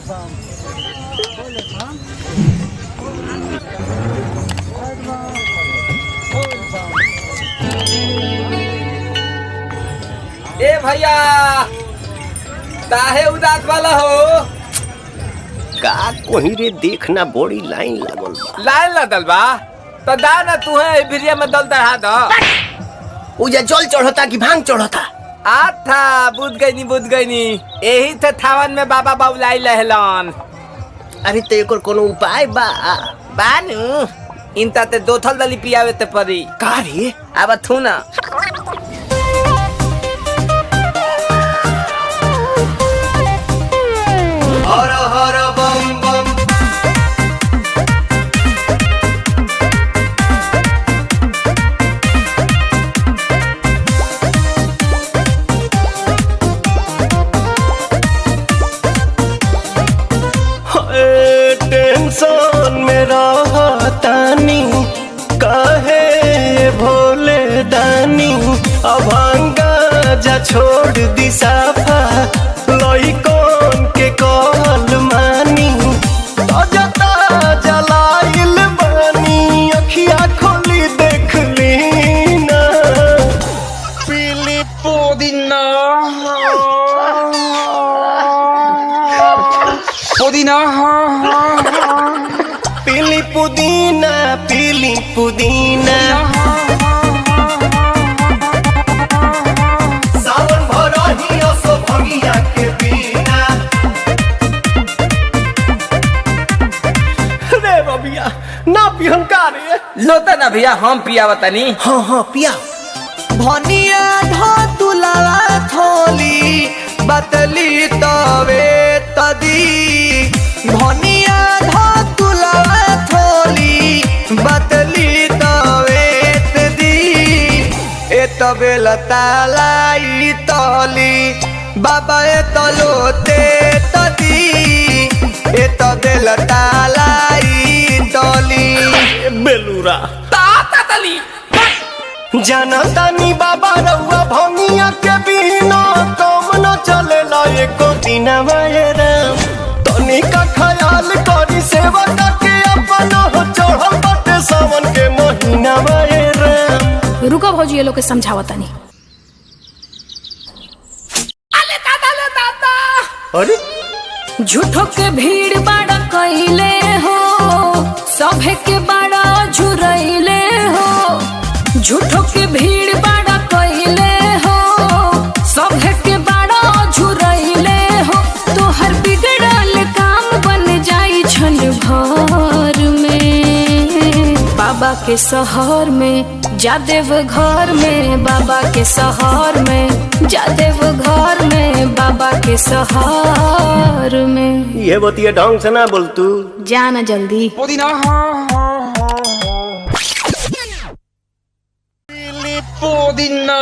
ए भैया काहे उदास वाला हो? का कोही रे देखना बड़ी लाइन लागल बा। लाइन लगल बा तो दा ना तू है भिरिया में दल दहा दो। उजा जल चढ़ता कि भांग चढ़ता? आथा बुझ गई नी यही थे थावन में बाबा बाबुलाई लहलन। अरे तो एकर कोनो उपाय बा? बानू इनता ते दो थल दली पियावे ते परी। का रे? अब थू ना हर हर बम बम। टेंशन में रहतानी काहे भोले दानी अभांगा जा छोड़ दी साफा लइकन के कहल मानी ताजा जलाइल बानी अखिया खोली देख ली ना पीली पुदीना पुदीना पीली पुदीना पीली पुदीना सावन भरही असो भंगिया के बिना। रे बबिया ना पिहन का रे? लोता ना भैया हम पिया बतानी। हाँ पिया। भनिया धो तुलावा थोली बतली तवे तदी भनिया धो तुलावा थोली बतली तवे तदी ए तबे लतालाई तली बाबा ए तलोते तदी ए तबे लतालाई तली बेलूरा ताता तली जनतानी बाबा रउआ भंगिया के बिना काम न चलेला एको दिन राम तनी का ख्याल करी सेवा के अपना हो चढ़ल बाटे सावन के महीना राम। रुको भौजी ये लोग के समझावतानी। ले ताता अरे झूठो के भीड़ बड़ा कइले हो सभे के बड़ा झुरइले हो। झूठो के भीड़ बड़ा कइले हो सभे के बड़ा झुरइले हो। तोहर बिगड़ल काम बन जाई छन भर में बाबा के शहर में जादेव घर में बाबा के शहर में जादेव घर में बाबा के शहर में। ये बतिया ढंग से ना बोल तू। जाना जल्दी। पुदीना पुदीना